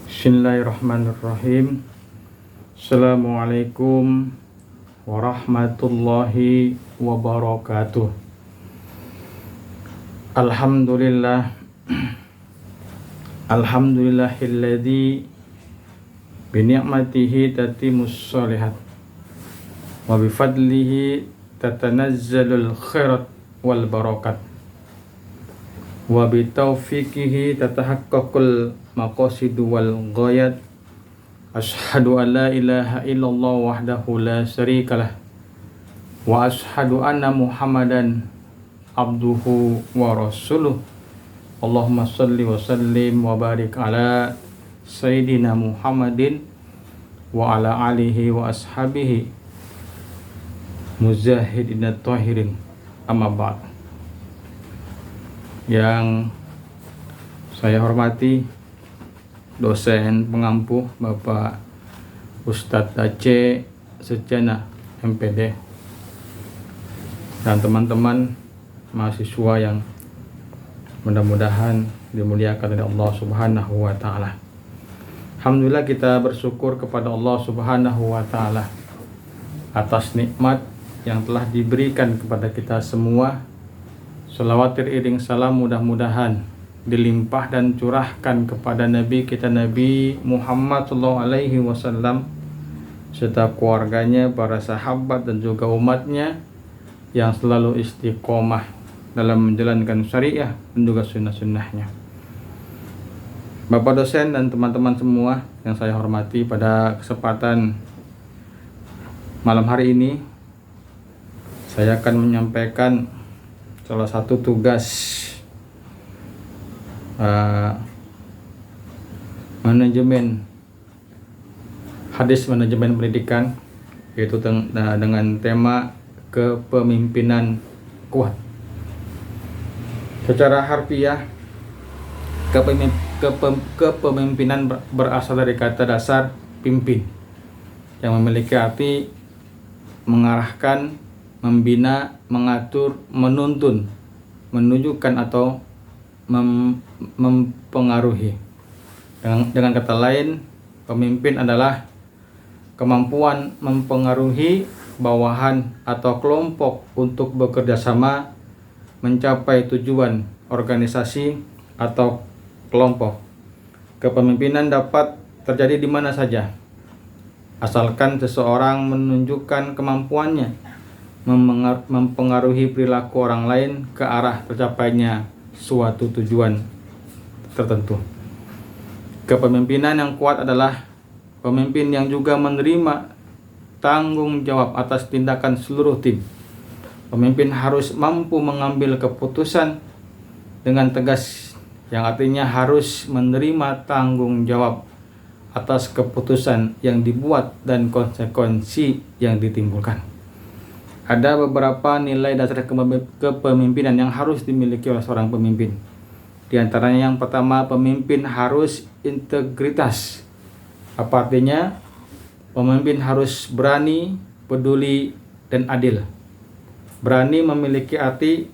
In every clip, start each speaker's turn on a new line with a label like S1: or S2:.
S1: Bismillahirrahmanirrahim. Assalamualaikum warahmatullahi wabarakatuh. Alhamdulillah. Alhamdulillahilladzi bi ni'matihi tatimmus shalihat wa bi fadlihi tatanazzalul khairat wal barakat wa bi taufiqihi tatahaqqaqul maqasidu wal ghayat. Asyhadu an la ilaha illallah wahdahu la syarikalah wa asyhadu anna Muhammadan abduhu wa rasuluh. Allahumma shalli wa sallim wa barik ala sayyidina Muhammadin wa ala alihi wa ashabihi mujahidina tahirin. Amma ba'd. Yang saya hormati dosen pengampu Bapak Ustadz Aceh Secana MPD dan teman-teman mahasiswa yang mudah-mudahan dimuliakan oleh Allah Subhanahu wa taala. Alhamdulillah, kita bersyukur kepada Allah Subhanahu wa taala atas nikmat yang telah diberikan kepada kita semua. Shalawat teriring salam mudah-mudahan dilimpah dan curahkan kepada Nabi kita Nabi Muhammad SAW serta keluarganya, para sahabat dan juga umatnya yang selalu istiqomah dalam menjalankan syariah dan juga sunnah-sunnahnya. Bapak dosen dan teman-teman semua yang saya hormati, pada kesempatan malam hari ini saya akan menyampaikan salah satu tugas manajemen hadis manajemen pendidikan, yaitu dengan tema kepemimpinan kuat. Secara harfiah, kepemimpinan berasal dari kata dasar pimpin yang memiliki arti mengarahkan, membina, mengatur, menuntun, menunjukkan atau mempengaruhi. Dengan kata lain, pemimpin adalah kemampuan mempengaruhi bawahan atau kelompok untuk bekerja sama mencapai tujuan organisasi atau kelompok. Kepemimpinan dapat terjadi di mana saja, asalkan seseorang menunjukkan kemampuannya mempengaruhi perilaku orang lain ke arah tercapainya suatu tujuan tertentu. Kepemimpinan yang kuat adalah pemimpin yang juga menerima tanggung jawab atas tindakan seluruh tim. Pemimpin harus mampu mengambil keputusan dengan tegas, yang artinya harus menerima tanggung jawab atas keputusan yang dibuat dan konsekuensi yang ditimbulkan. Ada beberapa nilai dasar kepemimpinan yang harus dimiliki oleh seorang pemimpin. Di antaranya yang pertama, pemimpin harus integritas. Apa artinya? Pemimpin harus berani, peduli, dan adil. Berani memiliki arti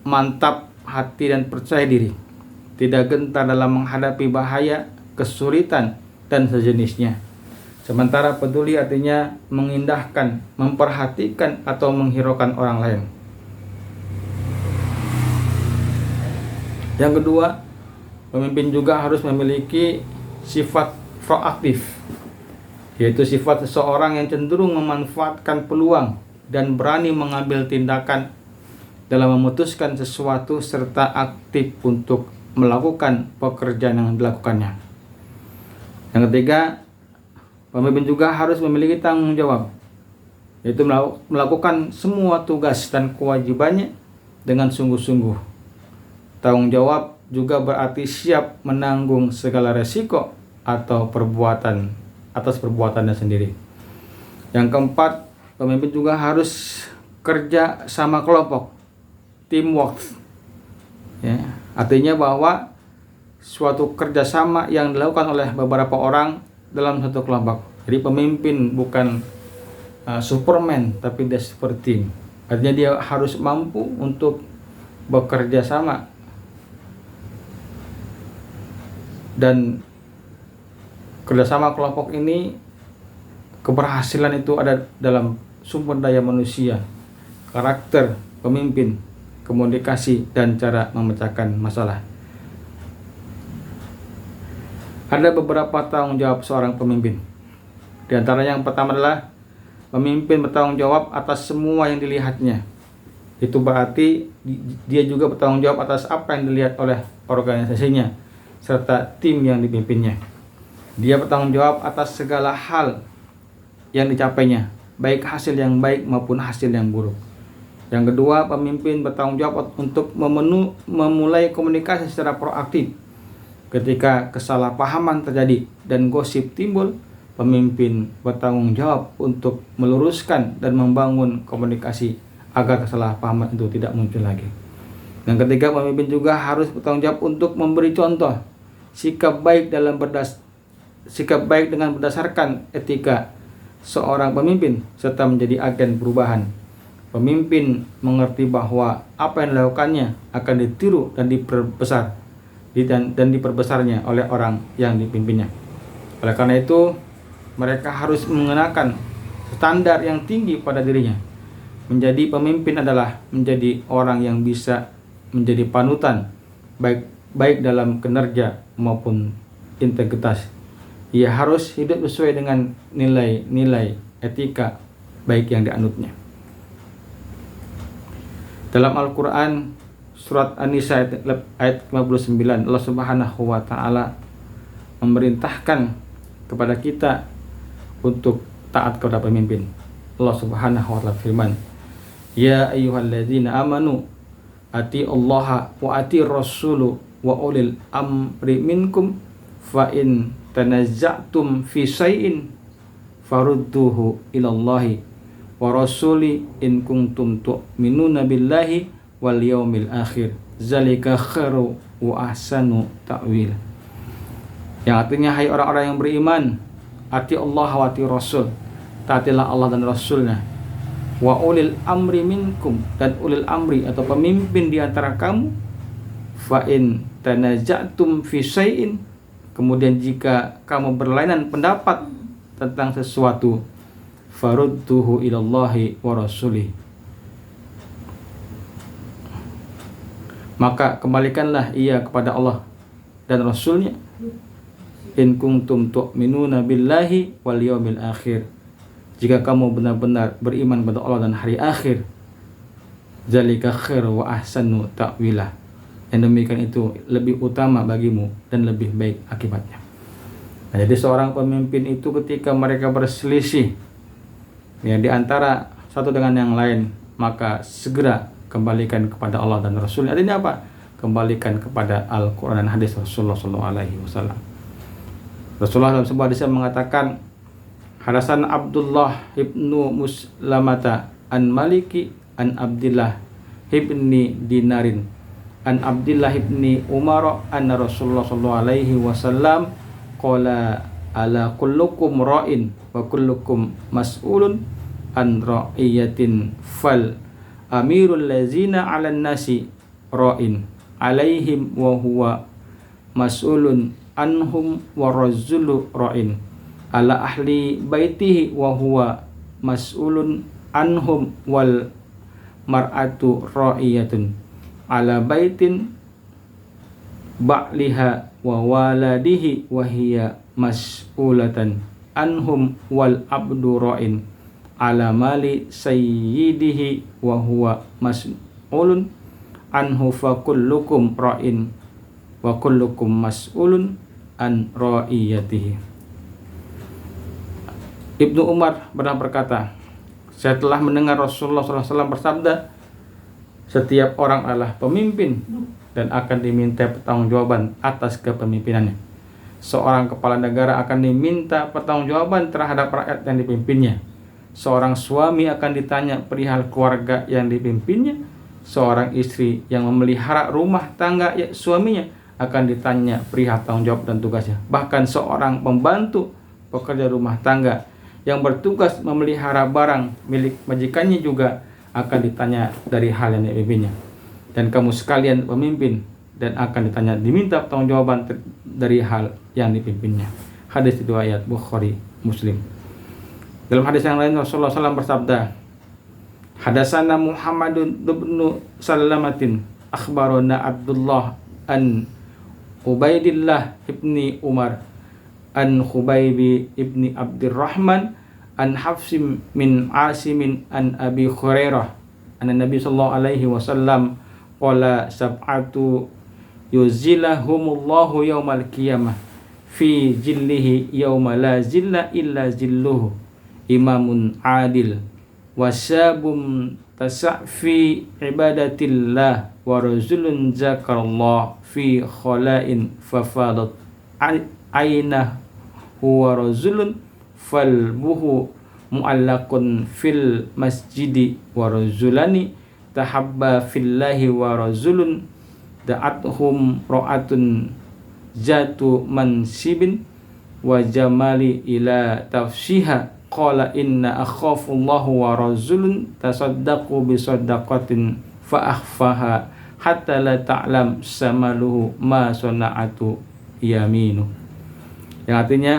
S1: mantap hati dan percaya diri, tidak gentar dalam menghadapi bahaya, kesulitan, dan sejenisnya. Sementara peduli artinya mengindahkan, memperhatikan, atau menghiraukan orang lain. Yang kedua, pemimpin juga harus memiliki sifat proaktif, yaitu sifat seseorang yang cenderung memanfaatkan peluang dan berani mengambil tindakan dalam memutuskan sesuatu serta aktif untuk melakukan pekerjaan yang dilakukannya. Yang ketiga, pemimpin juga harus memiliki tanggung jawab, yaitu melakukan semua tugas dan kewajibannya dengan sungguh-sungguh. Tanggung jawab juga berarti siap menanggung segala resiko atau atas perbuatannya sendiri. Yang keempat, pemimpin juga harus kerja sama kelompok, teamwork. Ya, artinya bahwa suatu kerjasama yang dilakukan oleh beberapa orang dalam satu kelompok. Jadi pemimpin bukan Superman, tapi dia seperti tim. Artinya dia harus mampu untuk bekerja sama dan Kerjasama kelompok ini, keberhasilan itu ada dalam sumber daya manusia, karakter pemimpin, komunikasi, dan cara memecahkan masalah. Ada beberapa tanggung jawab seorang pemimpin. Di antara yang pertama adalah pemimpin bertanggung jawab atas semua yang dilihatnya. Itu berarti dia juga bertanggung jawab atas apa yang dilihat oleh organisasinya serta tim yang dipimpinnya. Dia bertanggung jawab atas segala hal yang dicapainya, baik hasil yang baik maupun hasil yang buruk. Yang kedua, pemimpin bertanggung jawab untuk memulai komunikasi secara proaktif. Ketika kesalahpahaman terjadi dan gosip timbul, pemimpin bertanggung jawab untuk meluruskan dan membangun komunikasi agar kesalahpahaman itu tidak muncul lagi. Yang ketiga, pemimpin juga harus bertanggung jawab untuk memberi contoh sikap baik dengan berdasarkan etika seorang pemimpin serta menjadi agen perubahan. Pemimpin mengerti bahwa apa yang dilakukannya akan ditiru dan diperbesarnya oleh orang yang dipimpinnya. Oleh karena itu, mereka harus mengenakan standar yang tinggi pada dirinya. Menjadi pemimpin adalah menjadi orang yang bisa menjadi panutan, baik dalam kinerja maupun integritas. Ia harus hidup sesuai dengan nilai-nilai etika baik yang dianutnya. Dalam Al-Quran surat An-Nisa ayat 59, Allah Subhanahu wa taala memerintahkan kepada kita untuk taat kepada pemimpin. Allah Subhanahu wa taala firman, "Ya ayyuhalladzina amanu atiiullaha wa atiir rasulu wa ulil amri minkum fa in tanazza'tum fi syai'in farudduhu ilallahi wa rasuli in kuntum tu'minuna billahi wal yaumil akhir zalika khairu wa ahsanu ta'wil." Yang artinya, hai orang-orang yang beriman, ati Allah wa ati Rasul, taatilah Allah dan Rasulnya, wa ulil amri minkum, dan ulil amri atau pemimpin di antara kamu, fa in tanaza'tum fi syai'in, kemudian jika kamu berlainan pendapat tentang sesuatu, farudduhu ilallahi wa rasulih, maka kembalikanlah ia kepada Allah dan Rasulnya. In kuntum tu'minuna billahi wal yaumil akhir, jika kamu benar-benar beriman pada Allah dan hari akhir. Zalika khair wa ahsanu ta'wila, yang demikian itu lebih utama bagimu dan lebih baik akibatnya. Nah, jadi seorang pemimpin itu ketika mereka berselisih ya di antara satu dengan yang lain, maka segera kembalikan kepada Allah dan Rasulnya. Artinya apa? Kembalikan kepada Al-Quran dan hadis Rasulullah SAW. Rasulullah dalam sebuah hadis mengatakan, hadasan Abdullah ibnu Muslamata an Maliki an Abdillah ibni Dinarin an Abdillah ibni Umar anna Rasulullah SAW qala ala kullukum ra'in wa kullukum mas'ulun an ra'iyatin fal amirul lazina 'alan nasi ra'in alaihim wa huwa mas'ulun anhum wa rajulu ra'in ala ahli baitihi wa huwa mas'ulun anhum wal mar'atu ra'iyatun ala baitin ba'liha wa waladihi wa hiya mas'ulatan anhum wal abdu ra'in ala mali sayyidihi wa huwa mas'ulun anhu fa kullukum ra'in wa kullukum mas'ulun an ra'iyatihi. Ibnu Umar pernah berkata, saya telah mendengar Rasulullah SAW bersabda, setiap orang adalah pemimpin dan akan diminta pertanggungjawaban atas kepemimpinannya. Seorang kepala negara akan diminta pertanggungjawaban terhadap rakyat yang dipimpinnya. Seorang suami akan ditanya perihal keluarga yang dipimpinnya. Seorang istri yang memelihara rumah tangga suaminya akan ditanya perihal tanggung jawab dan tugasnya. Bahkan seorang pembantu pekerja rumah tangga yang bertugas memelihara barang milik majikannya juga akan ditanya dari hal yang dipimpinnya. Dan kamu sekalian pemimpin dan akan diminta pertanggungjawaban dari hal yang dipimpinnya. Hadis riwayat Bukhari Muslim. Dalam hadis yang lain Rasulullah SAW bersabda, hadasana Muhammadun ibnu Salamatin akhbarana Abdullah an Ubaidillah ibni Umar an Khubaybi ibni Abdurrahman an Hafsim min Asimin an Abi Hurairah anna Nabi sallallahu alaihi wasallam qala sab'atu yuzillahumullahu yaumal qiyamah fi jillihi yauma la zilla illa zilluhu imamun adil wasabum tasa'fi ibadatillah wa rajulun zakarallah fi khala'in fafadat aynah wa rajulun falbuhu mu'allaqun fil masjidi wa rajulani tahabba fillahi wa rajulun da'athum ra'atun zatu mansibin wa jamali ila tafsiha qala inna akhafullahu wa rajulun tasaddaqu bi sadaqatin fa akhfaha hatta la ta'lam samaluhu ma sana'atu yaminu. Yang artinya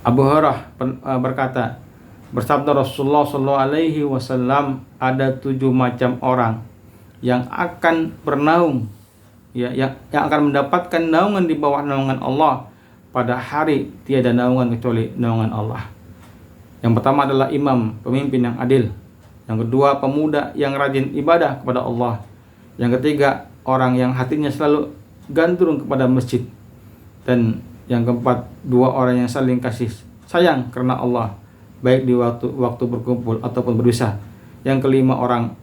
S1: Abu Hurairah berkata, bersabda Rasulullah sallallahu alaihi wasallam, ada 7 macam orang yang akan bernaung, yang akan mendapatkan naungan di bawah naungan Allah pada hari tiada naungan kecuali naungan Allah. Yang pertama adalah imam, pemimpin yang adil. Yang kedua, pemuda yang rajin ibadah kepada Allah. Yang ketiga, orang yang hatinya selalu gandrung kepada masjid. Dan yang keempat, 2 orang yang saling kasih sayang karena Allah, baik di waktu berkumpul ataupun berpisah. Yang kelima,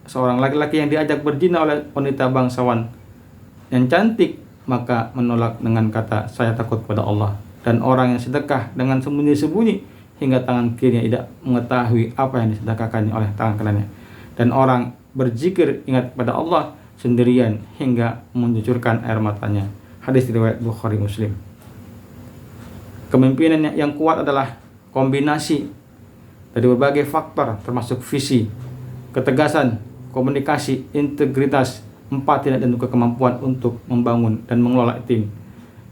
S1: seorang laki-laki yang diajak berzina oleh wanita bangsawan yang cantik, maka menolak dengan kata saya takut kepada Allah. Dan orang yang sedekah dengan sembunyi-sembunyi hingga tangan kirinya tidak mengetahui apa yang disedekahkannya oleh tangan kanannya. Dan orang berzikir ingat kepada Allah sendirian hingga mencucurkan air matanya. Hadis riwayat Bukhari Muslim. Kepemimpinan yang kuat adalah kombinasi dari berbagai faktor termasuk visi, ketegasan, komunikasi, integritas, empati dan juga kemampuan untuk membangun dan mengelola tim.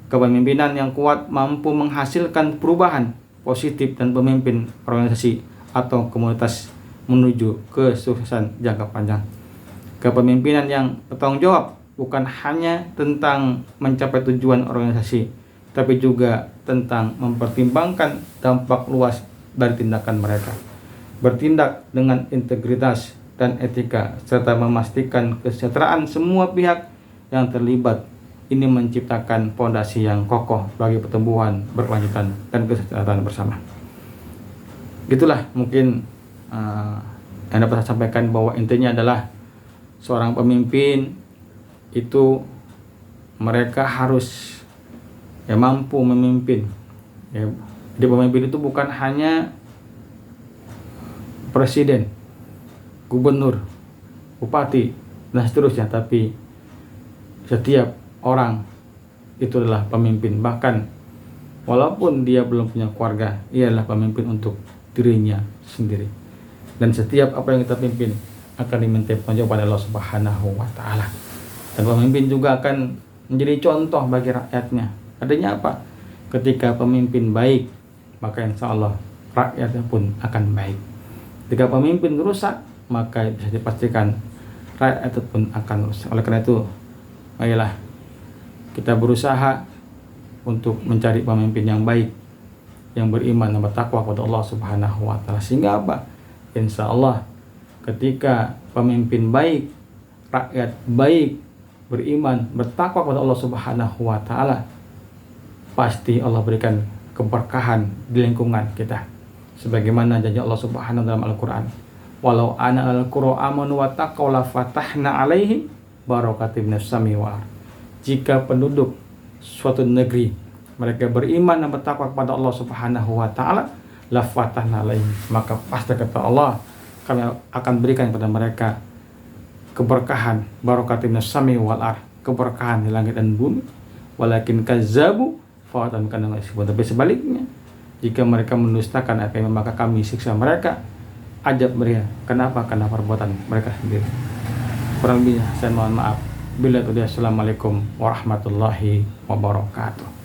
S1: Kepemimpinan yang kuat mampu menghasilkan perubahan positif dan pemimpin organisasi atau komunitas menuju kesuksesan jangka panjang. Kepemimpinan yang bertanggung jawab bukan hanya tentang mencapai tujuan organisasi, tapi juga tentang mempertimbangkan dampak luas dari tindakan mereka. Bertindak dengan integritas dan etika serta memastikan kesejahteraan semua pihak yang terlibat. Ini menciptakan fondasi yang kokoh bagi pertumbuhan berkelanjutan dan kesejahteraan bersama. Itulah mungkin yang dapat saya sampaikan, bahwa intinya adalah seorang pemimpin itu mereka harus mampu memimpin. Jadi pemimpin itu bukan hanya presiden, gubernur, bupati, dan seterusnya, tapi setiap orang itu adalah pemimpin. Bahkan walaupun dia belum punya keluarga, ia adalah pemimpin untuk dirinya sendiri. Dan setiap apa yang kita pimpin akan diminta pertanggung pada Allah Subhanahu wa taala. Dan pemimpin juga akan menjadi contoh bagi rakyatnya. Artinya apa? Ketika pemimpin baik, maka insya Allah rakyatnya pun akan baik. Jika pemimpin rusak, maka bisa dipastikan rakyat itu pun akan rusak. Oleh karena itu, ayolah kita berusaha untuk mencari pemimpin yang baik, yang beriman dan bertakwa kepada Allah Subhanahu wa taala. Sehingga apa? Insya Allah ketika pemimpin baik, rakyat baik, beriman, bertakwa kepada Allah Subhanahu wa taala, pasti Allah berikan keberkahan di lingkungan kita. Sebagaimana janji Allah Subhanahu wa taala dalam Al-Qur'an, "Walau ana al-qura amanu wa taqaw la fatahna 'alaihim barakatim minas sami wal ardh." Jika penduduk suatu negeri mereka beriman dan bertakwa kepada Allah Subhanahu wa taala, la fatahna 'alaihim, maka pasti kata Allah kami akan berikan kepada mereka keberkahan, barakatim minas sami wal ardh, keberkahan di langit dan bumi. Walakin kazzabu fa'atan kana ngasibun. Tapi sebaliknya, jika mereka mendustakan apa yang, maka kami siksa mereka ajab mereka. Kenapa? Karena perbuatan mereka sendiri. Kurang lebih saya mohon maaf. Assalamualaikum warahmatullahi wabarakatuh.